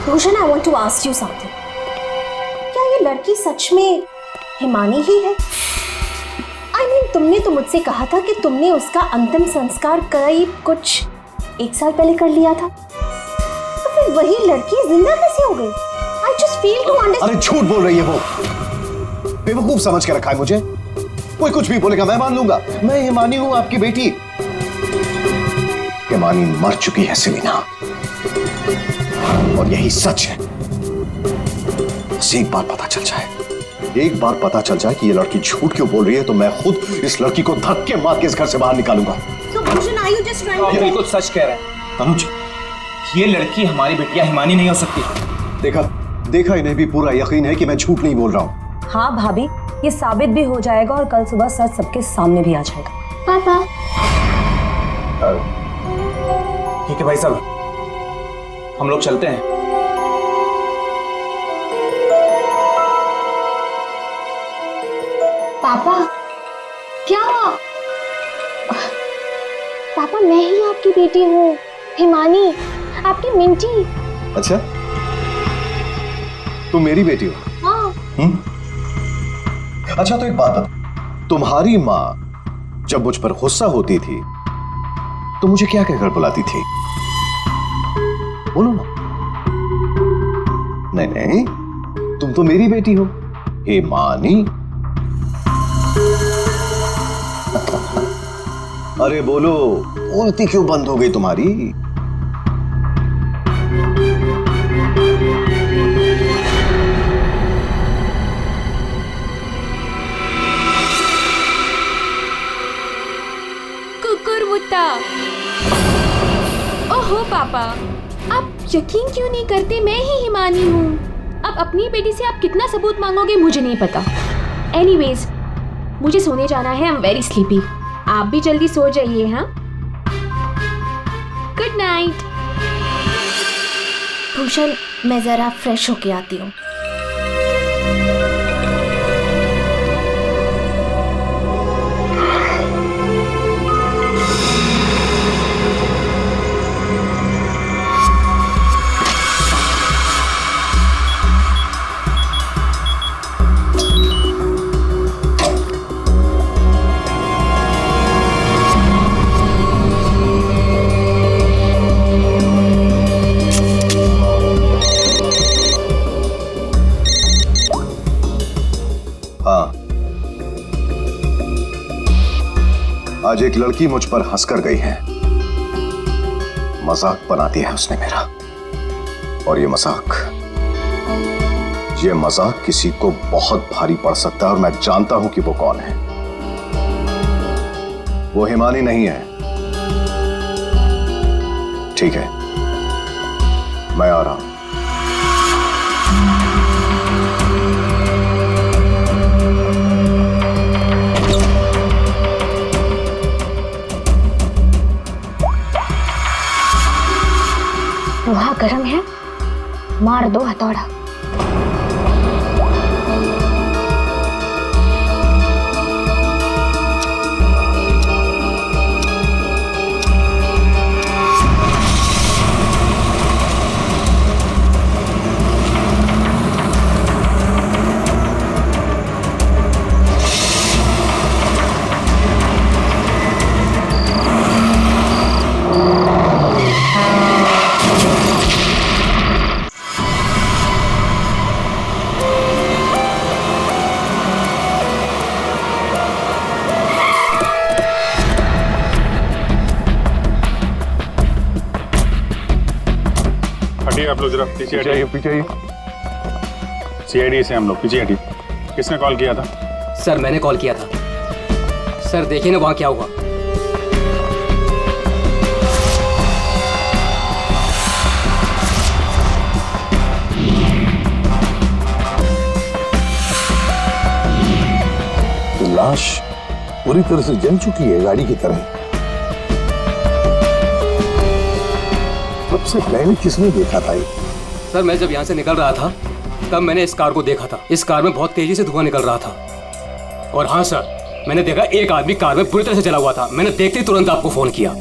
Bhushan, I want to ask you something. क्या ये लड़की सच में हिमानी ही है? आई मीन, तुमने तो मुझसे कहा था कि तुमने उसका अंतिम संस्कार करीब कुछ 1 साल पहले कर लिया था, तो फिर वही लड़की जिंदा कैसे हो गई? I just fail to understand. अरे झूठ बोल रही है वो, बेवकूफ समझ के रखा है मुझे। कोई कुछ भी बोलेगा मैं मान लूंगा। मैं हिमानी हूं, आपकी बेटी। हिमानी मर चुकी है सेलिना, और यही सच है। बस एक बार पता चल जाए, एक बार पता चल जाए कि ये लड़की झूठ क्यों बोल रही है, तो मैं खुद इस लड़की को धक्के मार के इस घर से बाहर निकालूंगा। So Bhushan, are you just trying to? ये बिल्कुल सच कह रहे हैं तनुज। ये लड़की हमारी बिटिया हिमानी नहीं हो सकती। देखा इन्हें भी पूरा यकीन है कि मैं झूठ नहीं बोल रहा हूँ। हाँ भाभी, ये साबित भी हो जाएगा और कल सुबह सच सबके सामने भी आ जाएगा। पापा। ठीक है भाई साहब, हम लोग चलते हैं। पापा, क्या? पापा, मैं ही आपकी बेटी हूँ, हिमानी, आपकी मिंटी। अच्छा, तुम मेरी बेटी हो? हाँ। अच्छा, तो एक बात बता, तुम्हारी माँ जब मुझ पर गुस्सा होती थी तो मुझे क्या कहकर बुलाती थी? बोलो ना। नहीं नहीं, तुम तो मेरी बेटी हो, हिमानी। अरे बोलो, बोलती क्यों बंद हो गई तुम्हारी? कुकुरमुत्ता। ओहो पापा, आप यकीन क्यों नहीं करते मैं ही हिमानी हूँ। अब अपनी बेटी से आप कितना सबूत मांगोगे मुझे नहीं पता। एनीवेज, मुझे सोने जाना है, आई एम वेरी स्लीपी। आप भी जल्दी सो जाइए। हाँ, गुड नाइट। भूषण, मैं जरा फ्रेश होके आती हूँ। आज एक लड़की मुझ पर हंसकर गई है। मजाक बनाती है उसने मेरा, और ये मजाक किसी को बहुत भारी पड़ सकता है, और मैं जानता हूं कि वो कौन है। वो हिमानी नहीं है। ठीक है, मैं आ रहा हूं। लोहा गर्म है, मार दो हथौड़ा। आप लोग जरा पीछे हटिए, पीछे आइए। सीआईडी से हम लोग पीछे हटिए। किसने कॉल किया था? सर मैंने कॉल किया था। सर देखिए ना वहां क्या हुआ। तो लाश पूरी तरह से जल चुकी है, गाड़ी की तरह। सबसे पहले किसने देखा था ये? सर मैं जब यहाँ से निकल रहा था तब मैंने इस कार को देखा था। इस कार में बहुत तेजी से धुआं निकल रहा था। और हाँ सर, मैंने देखा एक आदमी कार में पूरी तरह से जला हुआ था। मैंने देखते ही तुरंत आपको फोन किया।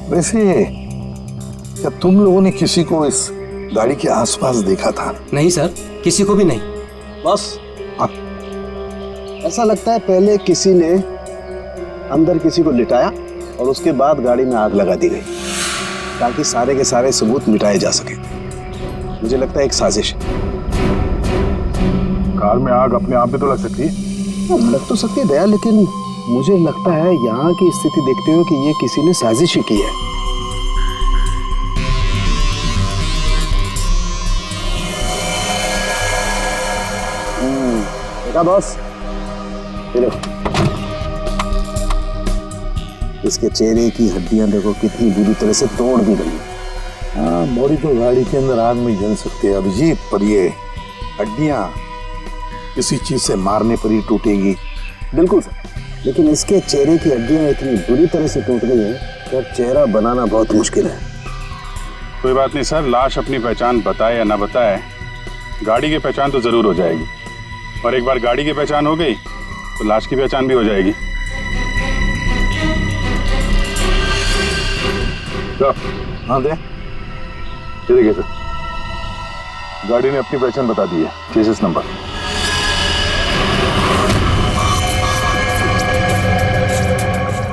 वैसे क्या तुम लोगों ने किसी को इस गाड़ी के आसपास देखा था? नहीं सर, किसी को भी नहीं। बस ऐसा लगता है पहले किसी ने अंदर किसी को लिटाया और उसके बाद गाड़ी में आग लगा दी गई ताकि सारे के सारे सबूत मिटाए जा सके। मुझे लगता है एक साजिश है। कार में आग अपने आप में तो लग सकती है। लग तो सकती है दया, लेकिन मुझे लगता है यहाँ की स्थिति देखते हुए कि ये किसी ने साजिश ही की है। देखा बॉस, ये देखो इसके चेहरे की हड्डियां देखो कितनी बुरी तरह से तोड़ दी गई। हाँ, बॉडी तो गाड़ी के अंदर आग में जल सकती है अभिजीत, पर ये हड्डियां किसी चीज से मारने पर ही टूटेगी। बिल्कुल सर, लेकिन इसके चेहरे की हड्डियां इतनी बुरी तरह से टूट गई हैं कि अब चेहरा बनाना बहुत मुश्किल है। कोई बात नहीं सर, लाश अपनी पहचान बताए या ना बताए, गाड़ी की पहचान तो जरूर हो जाएगी। और एक बार गाड़ी की पहचान हो गई तो लाश की पहचान भी हो जाएगी। हाँ दे, ये देखिए सर, गाड़ी ने अपनी पहचान बता दी है, चेसिस नंबर।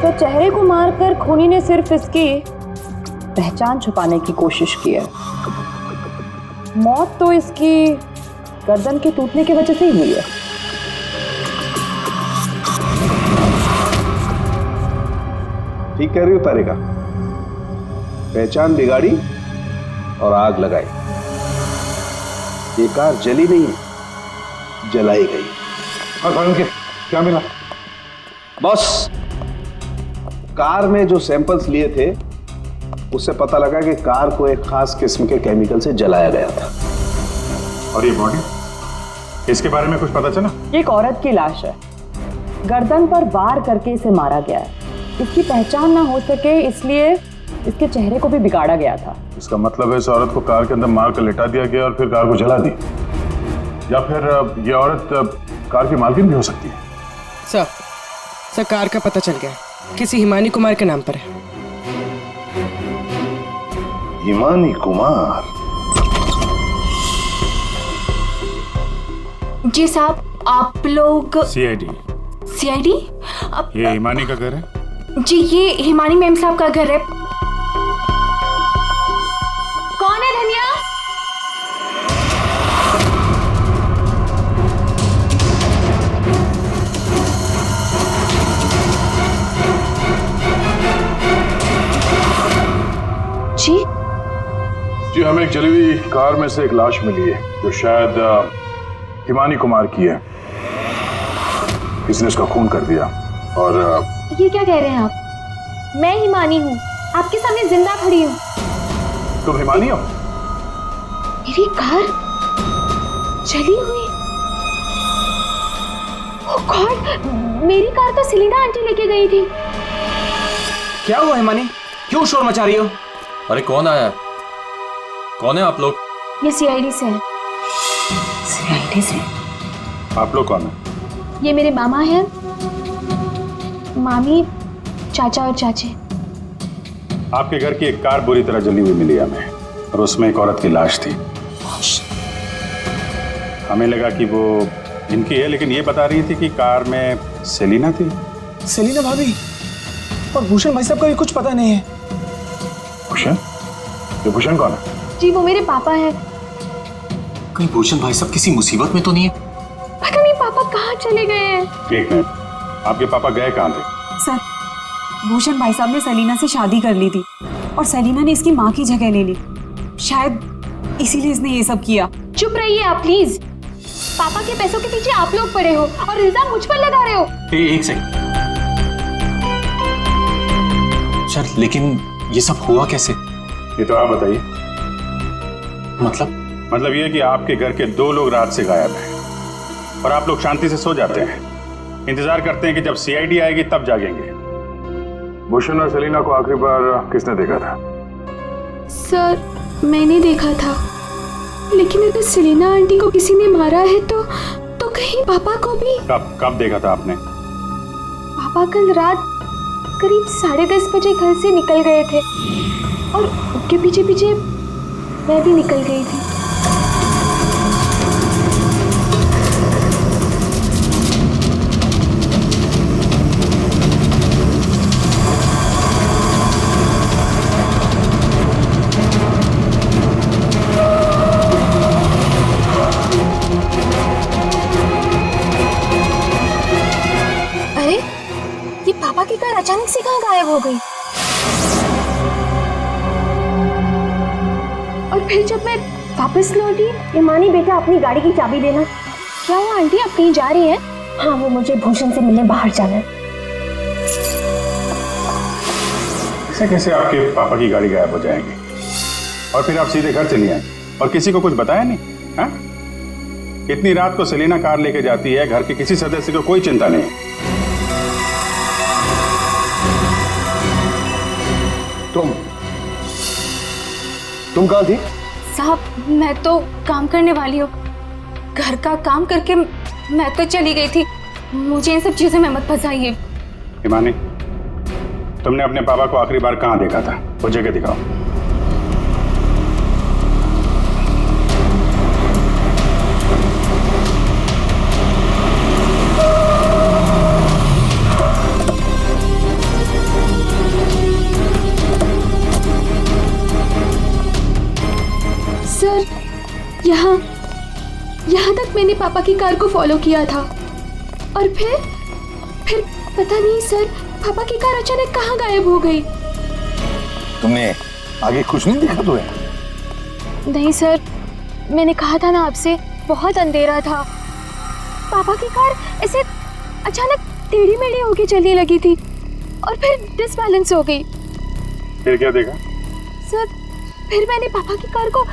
तो चेहरे को मारकर खूनी ने सिर्फ इसकी पहचान छुपाने की कोशिश की है। मौत तो इसकी गर्दन के टूटने की वजह से ही हुई है। ठीक कह रही हो तारिका, पहचान बिगाड़ी और आग लगाई। ये कार जली नहीं है, जलाई गई। क्या मिला? बस कार में जो सैंपल्स लिए थे उससे पता लगा कि कार को एक खास किस्म के केमिकल से जलाया गया था। और ये बॉडी, इसके बारे में कुछ पता चला? एक औरत की लाश है, गर्दन पर वार करके इसे मारा गया है। इसकी पहचान ना हो सके इसलिए इसके चेहरे को भी बिगाड़ा गया था। इसका मतलब है इस औरत को कार के अंदर मार कर लिटा दिया गया और फिर कार को जला दी, या फिर ये औरत कार की मालकिन भी हो सकती है। सर कार का पता चल गया, किसी हिमानी कुमार के नाम पर है। हिमानी कुमार? जी साहब, आप लोग सीआईडी। सीआईडी? ये हिमानी का घर है? जी, ये हिमानी मैम साहब का घर है। कौन है धनिया? जी, हमें एक जली हुई कार में से एक लाश मिली है जो शायद हिमानी कुमार की है। किसने उसका खून कर दिया। और ये क्या कह रहे हैं आप? मैं हिमानी हूँ, आपके सामने जिंदा खड़ी हूँ। तुम हिमानी हो? मेरी कार जली हुई? ओह गॉड, मेरी कार तो सेलिना आंटी लेके गई थी। क्या हुआ हिमानी, क्यों शोर मचा रही हो? अरे कौन आया? कौन है आप लोग? ये सीआईडी से है। सीआईडी से? आप लोग कौन है? ये मेरे मामा हैं, मामी, चाचा और चाची। आपके घर की एक कार बुरी तरह जली हुई मिली हमें और उसमें एक औरत की लाश थी। हमें लगा कि वो इनकी है, लेकिन ये बता रही थी कि कार में सेलिना थी। सेलिना भाभी और भूषण भाई साहब का भी कुछ पता नहीं है। भूषण? ये भूषण कौन है? जी, वो मेरे पापा हैं। कहीं भूषण भाई साहब किसी मुसीबत में तो नहीं है? पता नहीं पापा कहाँ चले गए हैं। एक मिनट, आपके पापा गए कहाँ थे? सर, भूषण भाई साहब ने सेलिना से शादी कर ली थी और सेलिना ने इसकी माँ की जगह ले ली। शायद इसीलिए इसने ये सब किया। चुप रहिए आप प्लीज। पापा के पैसों के पीछे आप लोग पड़े हो और इल्जाम मुझ पर लगा रहे हो। एक सेकंड सर, लेकिन ये सब हुआ कैसे? ये तो आप बताइए। मतलब ये कि आपके घर के 2 लोग रात से गायब हैं और आप लोग शांति से सो जाते हैं, इंतजार करते हैं कि जब सीआईडी आएगी तब जागेंगे। भूषण और सेलिना को आखिरी बार किसने देखा था? सर, मैंने देखा था, लेकिन अगर सेलिना आंटी को किसी ने मारा है तो कहीं पापा को भी। कब देखा था आपने? पापा कल रात करीब 10:30 बजे घर से निकल गए थे और उनके पीछे पीछे मैं भी निकल गई थी। अरे, ये पापा की कार अचानक से कहाँ गायब हो गई? और फिर जब मैं वापस लौटी, हिमानी बेटा अपनी गाड़ी की चाबी देना। क्या हुआ आंटी, आप कहीं जा रही हैं? हाँ, वो मुझे भूषण से मिलने बाहर जाना है। कैसे कैसे आपके पापा की गाड़ी गायब हो जाएगी और फिर आप सीधे घर चली आए और किसी को कुछ बताया नहीं? हाँ, इतनी रात को सेलिना कार लेके जाती है, घर के किसी सदस्य को कोई चिंता नहीं। तुम कहाँ थी? साहब, मैं तो काम करने वाली हूँ। घर का काम करके मैं तो चली गई थी। मुझे इन सब चीजों में मत फंसाइए। हिमानी, तुमने अपने पापा को आखिरी बार कहाँ देखा था? वो जगह दिखाओ। सर, यहाँ तक मैंने पापा की कार को फॉलो किया था और फिर पता नहीं सर, पापा की कार अचानक कहाँ गायब हो गई। तुमने आगे कुछ नहीं देखा तुम्हें? नहीं सर, मैंने कहा था ना आपसे, बहुत अंधेरा था। पापा की कार ऐसे अचानक टेढ़ी मेढ़ी होके चलने लगी थी और फिर डिसबैलेंस हो गई। फिर क्या देखा? सर, फिर मैंने पापा की कार को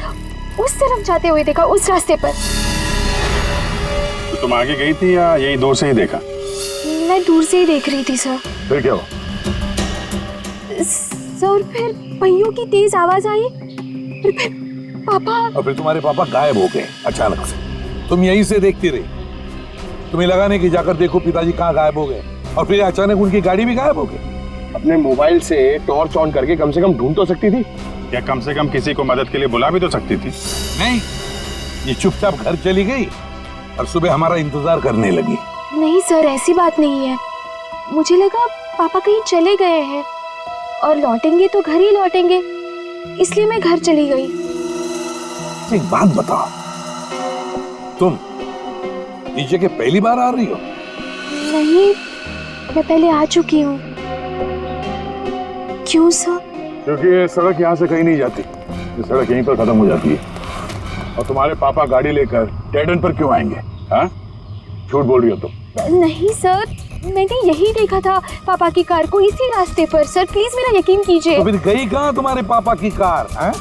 उस तरफ जाते हुए देखा, उस रास्ते पर। तो तुम आगे गई थी या यही दूर से ही देखा? मैं दूर से ही देख रही थी सर। फिर क्या हुआ? सर, फिर पहियों की तेज आवाज आई, फिर पापा। और फिर तुम्हारे पापा गायब हो गए अचानक से। तुम यहीं से देखती रही। तुम्हें लगा नहीं कि जाकर देखो पिताजी कहाँ गायब हो गए, और फिर अचानक उनकी गाड़ी भी गायब हो गई। अपने मोबाइल से टॉर्च ऑन करके कम से कम ढूंढ तो सकती थी, या कम से कम किसी को मदद के लिए बुला भी तो सकती थी। नहीं, ये चुपचाप घर चली गई और सुबह हमारा इंतजार करने लगी। नहीं सर, ऐसी बात नहीं है। मुझे लगा पापा कहीं चले गए हैं और लौटेंगे तो घर ही लौटेंगे, इसलिए मैं घर चली गई। एक बात बताओ, तुम इस जगह पहली बार आ रही हो? नहीं, मैं पहले आ चुकी हूँ। क्यों सर? क्योंकि ये सड़क यहाँ से कहीं नहीं जाती, ये सड़क यहीं पर खत्म हो जाती है। और तुम्हारे पापा गाड़ी लेकर डेड एंड पर क्यों आएंगे? हाँ, झूठ बोल रही हो तुम। नहीं सर, मैंने यही देखा था पापा की कार को, इसी रास्ते पर। सर प्लीज मेरा यकीन कीजिए। तो फिर गई कहाँ तुम्हारे पापा की कार? हाँ?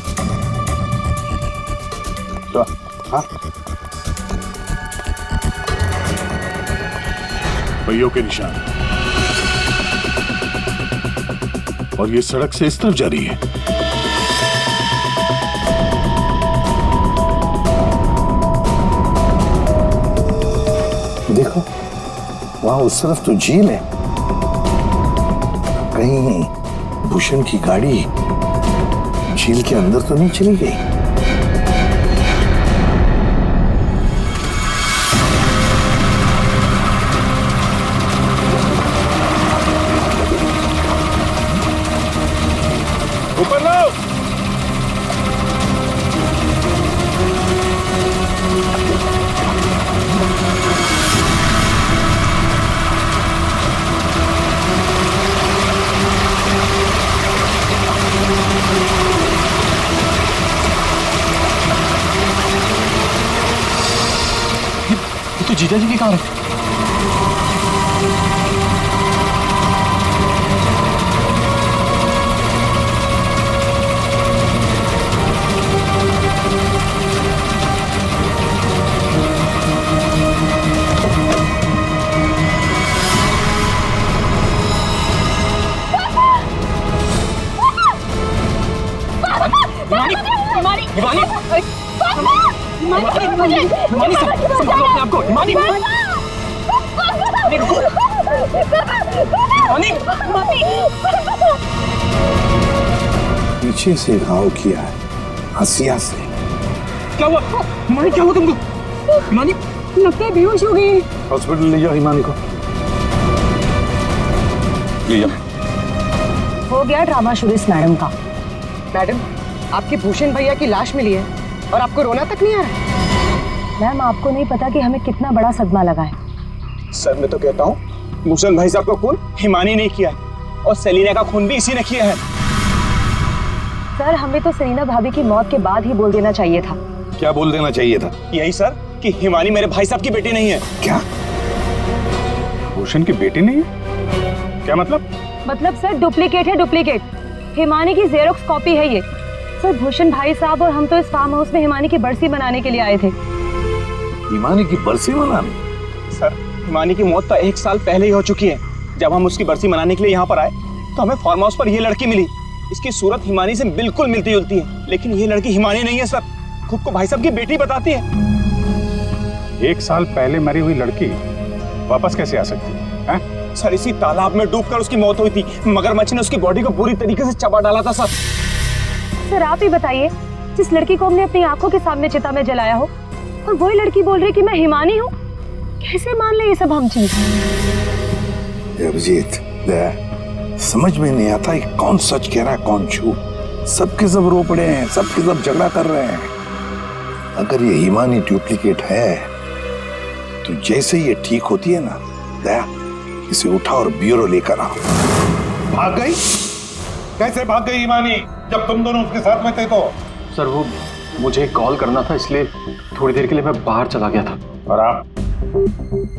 तो, हाँ? पहियों के निशान, और ये सड़क से इस तरफ जा रही है। देखो, वहां उस तरफ तो झील है। कहीं भूषण की गाड़ी झील के अंदर तो नहीं चली गई? ऊपर लो। ये तो जीजा जी की कार है। पीछे से घाव किया है हंसिया से। क्या हुआ हिमानी, क्या हुआ तुमको? हिमानी लगता है बेहोश हो गई। हॉस्पिटल ले जाओ हिमानी को, ले जाओ। हो गया ड्रामा शुरू इस मैडम का। मैडम, आपके भूषण भैया की लाश मिली है और आपको रोना तक नहीं आ रहा? मैम, आपको नहीं पता कि हमें कितना बड़ा सदमा लगा है। सर मैं तो कहता हूँ भूषण भाई साहब का खून हिमानी ने किया है और सेलिना का खून भी इसी ने किया है। सर, हमें तो सेलिना भाभी की मौत के बाद ही बोल देना चाहिए था। क्या बोल देना चाहिए था? यही सर कि हिमानी मेरे भाई साहब की बेटी नहीं है। क्या? भूषण की बेटी नहीं है? क्या मतलब? मतलब सर, डुप्लीकेट है, डुप्लीकेट। हिमानी की जेरोक्स कॉपी है ये। सर, भूषण भाई साहब और हम तो इस फार्म हाउस में हिमानी की बरसी मनाने के लिए आए थे। हिमानी की बरसी मनाने? सर, हिमानी की मौत तो 1 साल पहले ही हो चुकी है। जब हम उसकी बरसी मनाने के लिए यहाँ पर आए तो हमें फार्म हाउस पर ये लड़की मिली। इसकी सूरत हिमानी से बिल्कुल मिलती जुलती है, लेकिन ये लड़की हिमानी नहीं है सर, खुद को भाई साहब की बेटी बताती है। 1 साल पहले मरी हुई लड़की वापस कैसे आ सकती है? सर, इसी तालाब में डूबकर उसकी मौत हुई थी। मगरमच्छ ने उसकी बॉडी को पूरी तरीके से चबा डाला था सर। सर, आप ही बताइए, जिस लड़की को हमने अपनी आंखों के सामने चिता में जलाया हो, और वही लड़की बोल रही कि मैं हिमानी हूँ। कैसे मान ले ये सब हम चीज? अभिजीत, समझ में नहीं आता कि कौन सच कह रहा है कौन झूठ। सबके सब रो पड़े हैं, सबके सब झगड़ा कर रहे हैं। अगर ये हिमानी डुप्लीकेट है तो जैसे ये ठीक होती है ना, दया इसे उठा और ब्यूरो लेकर आओ। भाग गई? कैसे भाग गई हिमानी जब तुम दोनों उसके साथ में थे तो? सर वो मुझे कॉल करना था, इसलिए थोड़ी देर के लिए मैं बाहर चला गया था। और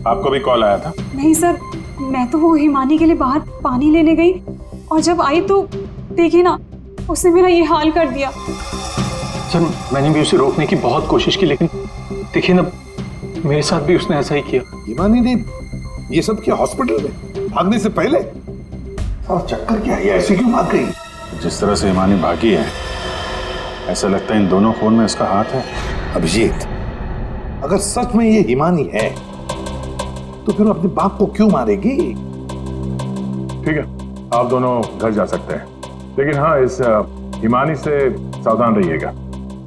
आपको भी कॉल आया था? नहीं सर, मैं तो वो हिमानी के लिए बाहर पानी लेने गई और जब आई तो देखिए ना, उसने मेरा ये हाल कर दिया। सर मैंने भी उसे रोकने की बहुत कोशिश की, लेकिन देखिए ना, मेरे साथ भी उसने ऐसा ही किया। हिमानी ने ये सब किया हॉस्पिटल में भागने से पहले? और चक्कर क्या है, ऐसे क्यों भाग गई? जिस तरह से हिमानी भागी है, ऐसा लगता है इन दोनों खून में उसका हाथ है। अभिजीत, अगर सच में ये हिमानी है तो फिर अपने बाप को क्यों मारेगी? ठीक है, आप दोनों घर जा सकते हैं, लेकिन हाँ, इस हिमानी से सावधान रहिएगा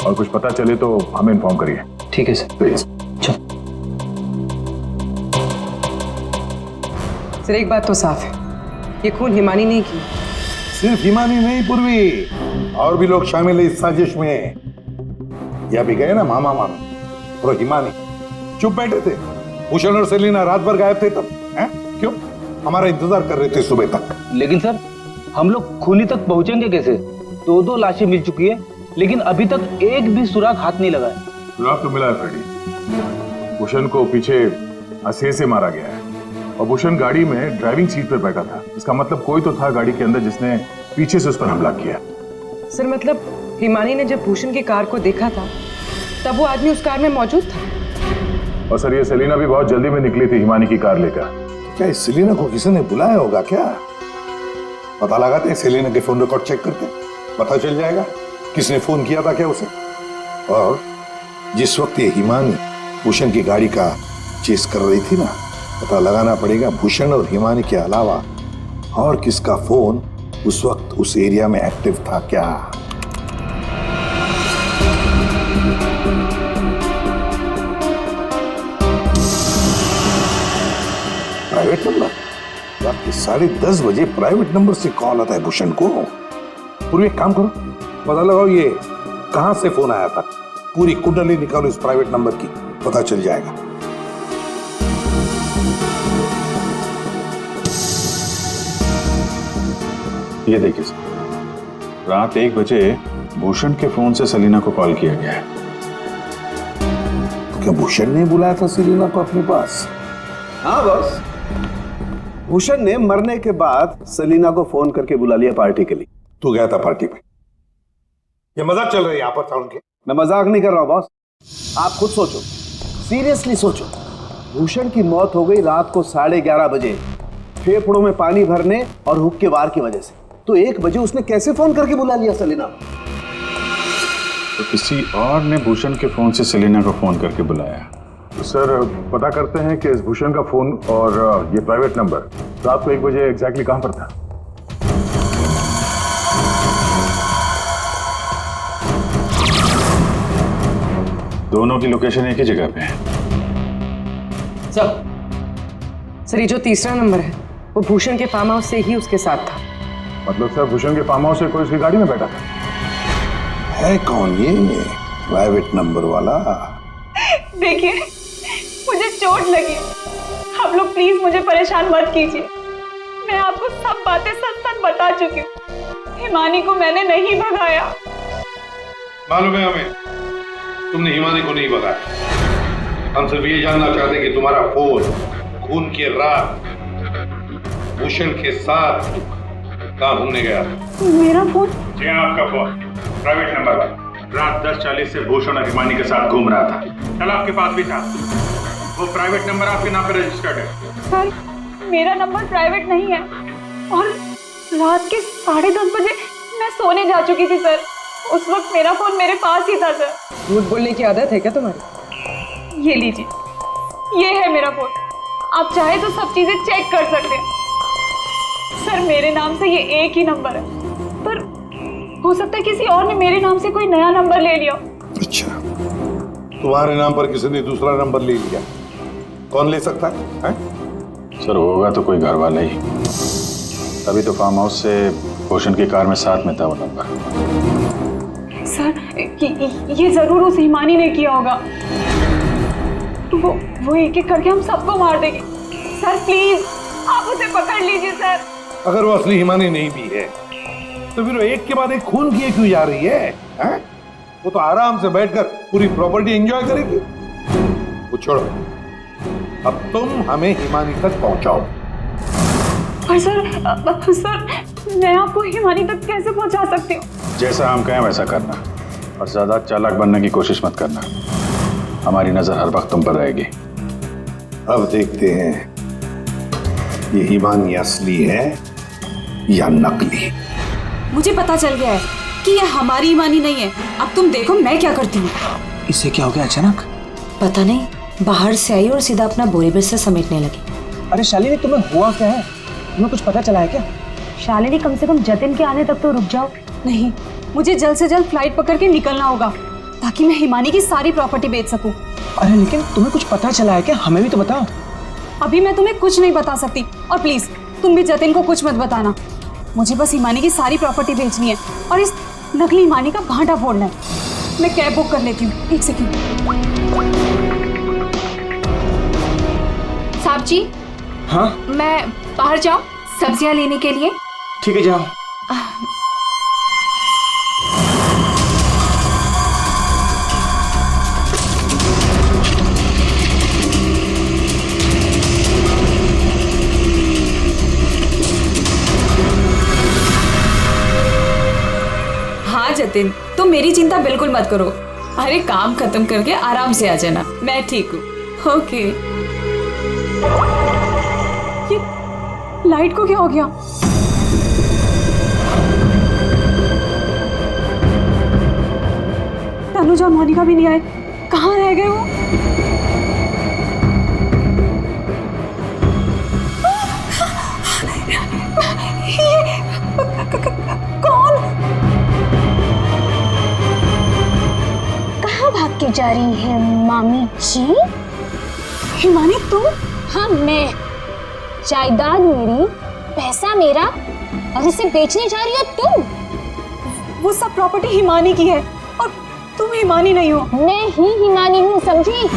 और कुछ पता चले तो हमें इन्फॉर्म करिए। ठीक है सर, प्लीज। सर, एक बात तो साफ है, ये खून हिमानी नहीं की। सिर्फ हिमानी नहीं पूर्वी, और भी लोग शामिल है इस साजिश में। यह भी गए ना मामा मामी और हिमानी चुप बैठे थे। भूषण और सेलिना रात भर गायब थे तब, हैं? क्यों? हमारा इंतजार कर रहे थे सुबह तक। लेकिन सर, हम लोग खूनी तक पहुंचेंगे कैसे? 2 लाशें मिल चुकी है, लेकिन अभी तक एक भी सुराग हाथ नहीं लगा है। सुराग तो मिला है फ्रेडी। भूषण को पीछे हंसे से मारा गया है और भूषण गाड़ी में ड्राइविंग सीट पर बैठा था। इसका मतलब कोई तो था गाड़ी के अंदर जिसने पीछे से उस पर हमला किया। सर मतलब हिमानी ने जब भूषण की कार को देखा था तब वो आदमी उस कार में मौजूद था। और सर, ये सेलिना भी बहुत जल्दी में निकली थी हिमानी की कार लेकर। क्या इस सेलिना को किसी ने बुलाया होगा क्या? पता लगाते हैं, सेलिना के फोन रिकॉर्ड चेक करते, पता चल जाएगा किसने फोन किया था क्या उसे। और जिस वक्त ये हिमानी भूषण की गाड़ी का चेस कर रही थी ना, पता लगाना पड़ेगा भूषण और हिमानी के अलावा और किसका फोन उस वक्त उस एरिया में एक्टिव था क्या। Private number? रात के 10:30 बजे प्राइवेट नंबर से कॉल आता है भूषण को। पूरी एक काम करो, पता लगाओ ये कहां से फोन आया था। पूरी कुंडली निकालो इस प्राइवेट नंबर की, पता चल जाएगा। ये देखिए सर, रात 1 बजे भूषण के फोन से सेलिना को कॉल किया गया है। तो क्या भूषण ने बुलाया था सेलिना को अपने पास? हाँ बॉस, भूषण ने मरने के बाद सेलिना को फोन करके बुला लिया पार्टी के लिए। तू गया था पार्टी में? ये मजाक चल रहा है यहाँ पर था उनके? मैं मजाक नहीं कर रहा हूं बॉस, आप खुद सोचो, सीरियसली सोचो। भूषण की मौत हो गई रात को 11:30 बजे, फेफड़ों में पानी भरने और हुक्के वार की वजह से। तो 1 बजे उसने कैसे फोन करके बुला लिया सेलिना? तो किसी और ने भूषण के फोन से सेलिना को फोन करके बुलाया। तो सर पता करते हैं कि इस भूषण का फोन और ये प्राइवेट नंबर रात को 1 बजे एग्जैक्टली कहां पर था। दोनों की लोकेशन एक ही जगह पे है। सर ये जो तीसरा नंबर है वो भूषण के फार्म हाउस से ही उसके साथ था। मतलब सर भूषण के फार्म हाउस से कोई उसकी गाड़ी में बैठा था? है कौन ये प्राइवेट नंबर वाला? देखिए मुझे चोट लगी, आप लोग प्लीज मुझे परेशान मत कीजिए। मैं आपको सब बातें सच सच बता चुकी हूँ। हिमानी को मैंने नहीं भगाया। मालूम है हमें तुमने हिमानी को नहीं भगाया। हम सिर्फ ये जानना चाहते कि तुम्हारा फोन खून की रात भूषण के साथ कहाँ घूमने गया? मेरा फोन? जी हाँ, आपका फोन प्राइवेट नंबर पर रात 10:40 से भूषण और हिमानी के साथ घूम रहा था। कल आपके पास भी था। वो प्राइवेट नंबर आपके नाम पर रजिस्टर्ड है। सर मेरा नंबर प्राइवेट नहीं है और रात के 10:30 बजे मैं सोने जा चुकी थी सर। उस वक्त मेरा फोन मेरे पास ही था सर। झूठ बोलने की आदत है क्या तुम्हारी? ये लीजिए, ये है मेरा फोन। आप चाहे तो सब चीजें चेक कर सकते हैं। सर मेरे नाम से ये एक ही नंबर है, पर हो सकता है किसी और ने मेरे नाम से कोई नया नंबर ले लिया। अच्छा, तुम्हारे नाम पर किसी ने दूसरा नंबर ले लिया? कौन ले सकता है? सर होगा तो कोई घर वाला ही। तभी तो फार्म हाउस से भूषण की कार में साथ में था वो नंबर। सर ये जरूर उस हिमानी ने किया होगा। वो एक एक करके हम सबको मार देगी। सर प्लीज आप उसे पकड़ लीजिए सर। अगर वो असली हिमानी नहीं भी है तो फिर वो एक के बाद एक खून किए क्यों जा रही है? वो तो आराम से बैठकर पूरी प्रॉपर्टी एंजॉय करेगी। वो छोड़ो, अब तुम हमें हिमानी तक पहुंचाओ। पर सर मैं आपको हिमानी तक कैसे पहुंचा सकती हूँ? जैसा हम कहें वैसा करना और ज्यादा चालाक बनने की कोशिश मत करना। हमारी नजर हर वक्त तुम पर रहेगी। अब देखते हैं ये हिमानी असली है या नकली। मुझे पता चल गया है कि ये हमारी हिमानी नहीं है। अब तुम देखो मैं क्या करती हूँ। इससे क्या हो गया अचानक? पता नहीं, बाहर से आई और सीधा अपना बोरी बिस्तर समेटने लगी। अरे शालिनी तुम्हें हुआ क्या है? तुम्हें कुछ पता चला है क्या? शालिनी कम से कम जतिन के आने तक तो रुक जाओ। नहीं, मुझे जल्द से जल्द फ्लाइट पकड़ के निकलना होगा ताकि मैं हिमानी की सारी प्रॉपर्टी बेच सकूं। अरे लेकिन तुम्हें कुछ पता चला है क्या? हमें भी तो बताओ। अभी मैं तुम्हें कुछ नहीं बता सकती और प्लीज तुम भी जतिन को कुछ मत बताना। मुझे बस हिमानी की सारी प्रॉपर्टी बेचनी है और इस नकली हिमानी का भांटा फोड़ना है। मैं कैब बुक कर लेती हूँ। एक सेकंड। साहब जी। हाँ? मैं बाहर जाऊं सब्जियां लेने के लिए? ठीक है जाओ। हाँ जतिन, तुम मेरी चिंता बिल्कुल मत करो। अरे काम खत्म करके आराम से आ जाना, मैं ठीक हूँ। ओके। ये लाइट को क्या हो गया? तनुजा मोनिका भी नहीं आए, कहाँ रह गए वो? कौन? कहाँ भाग के जा रही है मामी जी? हिमानी तुम? हाँ मैं। जायदाद मेरी, पैसा मेरा और इसे बेचने जा रही हो तुम? वो सब प्रॉपर्टी हिमानी की है और तुम हिमानी नहीं हो। मैं ही हिमानी हूँ, समझी?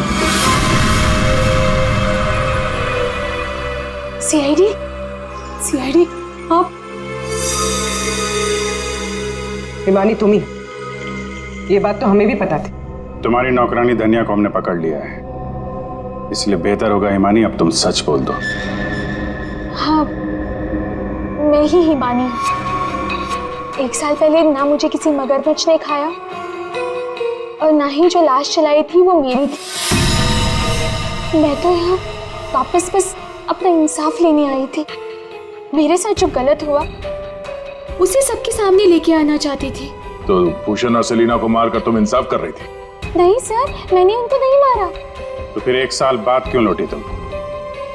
सीआईडी आप? हिमानी तुम ही, ये बात तो हमें भी पता थी। तुम्हारी नौकरानी धनिया को हमने पकड़ लिया है, इसलिए बेहतर होगा हिमानी अब तुम सच बोल दो। हाँ मैं ही हिमानी हूँ। 1 साल पहले ना मुझे किसी मगरमच्छ ने खाया और ना ही जो लाश चलाई थी वो मेरी थी। मैं तो यहाँ वापस बस अपना इंसाफ लेने आई थी। मेरे साथ जो गलत हुआ उसे सबके सामने लेके आना चाहती थी। तो भूषण और सेलिना को मारकर तुम इंसाफ कर रही थी? नहीं सर, मैंने उनको नहीं मारा। तो फिर 1 साल बाद क्यों लौटी तुम?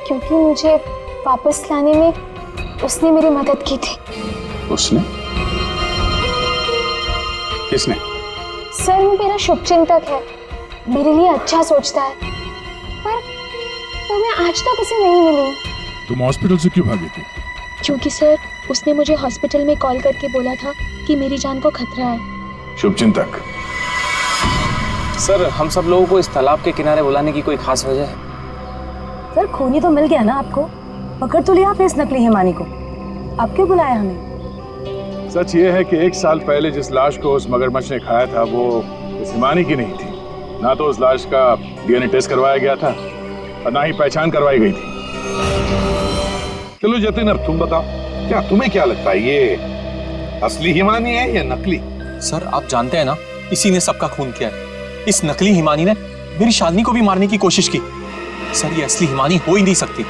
क्योंकि मुझे वापस लाने में उसने मेरी मदद की थी। उसने? किसने? सर वो मेरा शुभचिंतक है, मेरे लिए अच्छा सोचता है, पर मैं आज तक उसे नहीं मिली। तुम हॉस्पिटल से क्यों भागी थी? क्योंकि सर उसने मुझे हॉस्पिटल में कॉल करके बोला था कि मेरी जान को खतरा है। शुभचिंतक, सर हम सब लोगों को इस तालाब के किनारे बुलाने की कोई खास वजह है? सर खूनी तो मिल गया ना आपको, पकड़ तो लिया आपने इस नकली हिमानी को, अब क्यों बुलाया हमें? सच ये है कि 1 साल पहले जिस लाश को उस मगरमच्छ ने खाया था वो इस हिमानी की नहीं थी। ना तो उस लाश का डीएनए टेस्ट करवाया गया था और ना ही पहचान करवाई गई थी। चलो जतिन, अब तुम बताओ, क्या तुम्हें क्या लगता है, ये असली हिमानी है या नकली? सर आप जानते हैं ना, इसी ने सबका खून किया है। इस नकली हिमानी ने मेरी शालिनी को भी मारने की कोशिश की। सर ये असली हिमानी हो ही नहीं सकती।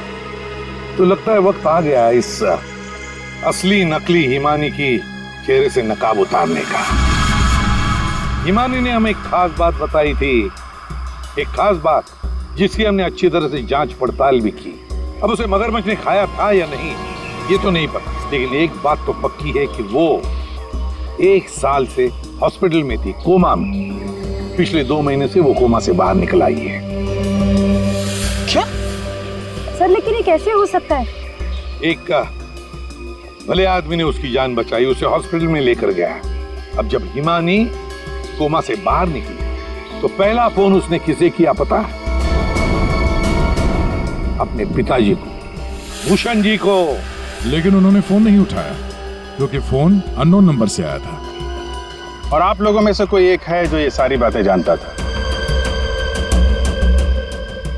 तो लगता है वक्त आ गया इस असली नकली हिमानी की चेहरे से नकाब उतारने का। हिमानी ने हमें एक खास बात बताई थी, एक खास बात जिसकी हमने अच्छी तरह से जांच पड़ताल भी की। अब उसे मगरमच्छ ने खाया था या नहीं ये तो नहीं पता, लेकिन एक बात तो पक्की है कि वो 1 साल से हॉस्पिटल में थी, कोमा में। पिछले 2 महीने से वो कोमा से बाहर निकल आई है। क्या? सर लेकिन ये कैसे हो सकता है? एक भले आदमी ने उसकी जान बचाई, उसे हॉस्पिटल में लेकर गया। अब जब हिमानी कोमा से बाहर निकली तो पहला फोन उसने किसे किया पता? अपने पिताजी को, भूषण जी को। लेकिन उन्होंने फोन नहीं उठाया क्योंकि फोन अननोन नंबर से आया था। और आप लोगों में से कोई एक है जो ये सारी बातें जानता था।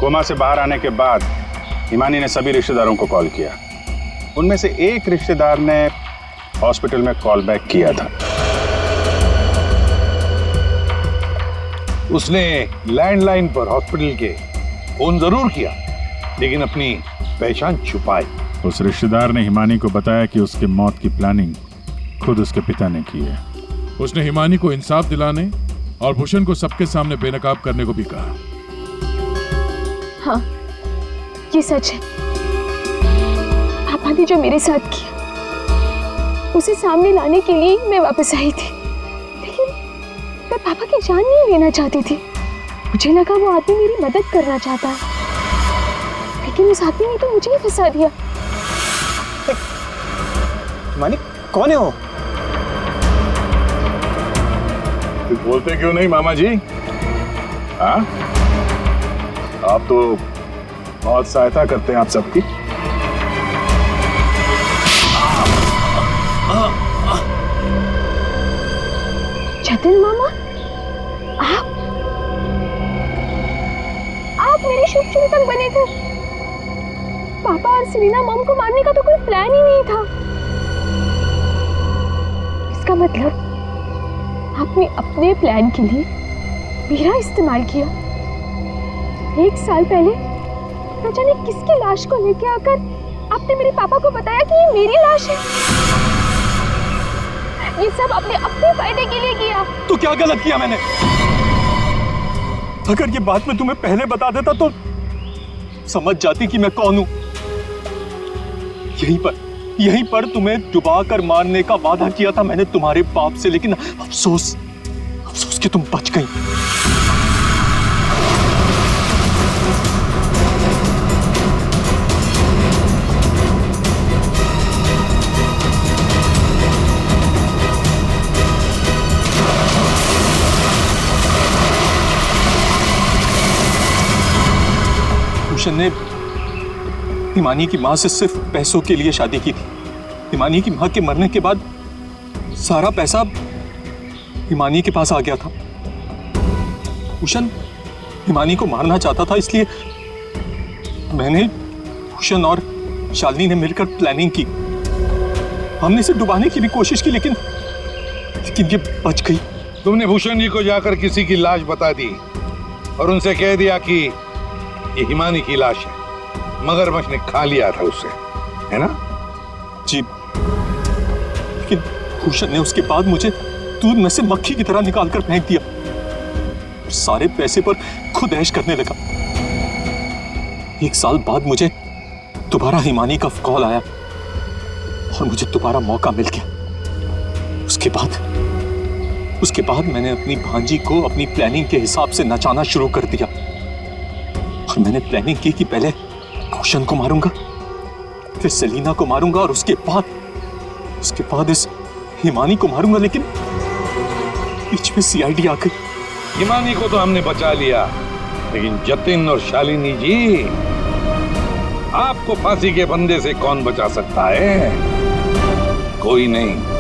कोमा से बाहर आने के बाद हिमानी ने सभी रिश्तेदारों को कॉल किया। उनमें से एक रिश्तेदार ने हॉस्पिटल में कॉल बैक किया था। उसने लैंडलाइन पर हॉस्पिटल के फोन जरूर किया, लेकिन अपनी पहचान छुपाई। उस रिश्तेदार ने हिमानी को बताया कि उसके मौत की प्लानिंग खुद उसके पिता ने की है। उसने हिमानी को इंसाफ दिलाने और भूषण को सबके सामने बेनकाब करने को भी कहा। हाँ ये सच है। पापा ने जो मेरे साथ किया उसे सामने लाने के लिए मैं वापस आई थी, लेकिन मैं पापा की जान नहीं लेना चाहती थी। मुझे लगा वो आदमी मेरी मदद करना चाहता है, लेकिन उस आदमी ने तो मुझे ही फंसा दिया। हिमानी कौन है वो? कुछ बोलते क्यों नहीं मामा जी? हाँ, आप तो बहुत सहायता करते हैं आप सबकी। जतिन मामा, आप मेरे शुभचिंतक बने थे। पापा और सेलिना मॉम को मारने का तो कोई प्लान ही नहीं था। इसका मतलब आपने अपने प्लान के लिए मेरा इस्तेमाल किया। 1 साल पहले न जाने किसकी लाश को लेके आकर आपने मेरे पापा को बताया कि ये मेरी लाश है। ये सब आपने अपने फायदे के लिए किया। तो क्या गलत किया मैंने? अगर ये बात मैं तुम्हें पहले बता देता तो समझ जाती कि मैं कौन हूं। यहीं पर तुम्हें डुबा कर मारने का वादा किया था मैंने तुम्हारे बाप से, लेकिन अफसोस कि तुम बच गई। भूषण ने हिमानी की मां से सिर्फ पैसों के लिए शादी की थी। हिमानी की मां के मरने के बाद सारा पैसा हिमानी के पास आ गया था। भूषण हिमानी को मारना चाहता था, इसलिए मैंने, भूषण और शालिनी ने मिलकर प्लानिंग की। हमने इसे डुबाने की भी कोशिश की, लेकिन ये बच गई। तुमने भूषण जी को जाकर किसी की लाश बता दी और उनसे कह दिया कि ये हिमानी की लाश है, मगरमच्छ ने खा लिया था उसे, है ना? जी, लेकिन भूषण ने उसके बाद मुझे दूध में से मक्खी की तरह निकालकर फेंक दिया और सारे पैसे पर खुद ऐश करने लगा। 1 साल बाद मुझे दोबारा हिमानी का कॉल आया और मुझे दोबारा मौका मिल गया। उसके बाद उसके बाद मैंने अपनी भांजी को अपनी प्लानिंग के हिसाब से नचाना शुरू कर दिया। और मैंने प्लानिंग की कि पहले भूषण को मारूंगा, फिर सेलिना को मारूंगा और उसके बाद इस हिमानी को मारूंगा। लेकिन बीच में सीआईडी आ गई। हिमानी को तो हमने बचा लिया, लेकिन जतिन और शालिनी जी, आपको फांसी के फंदे से कौन बचा सकता है? कोई नहीं।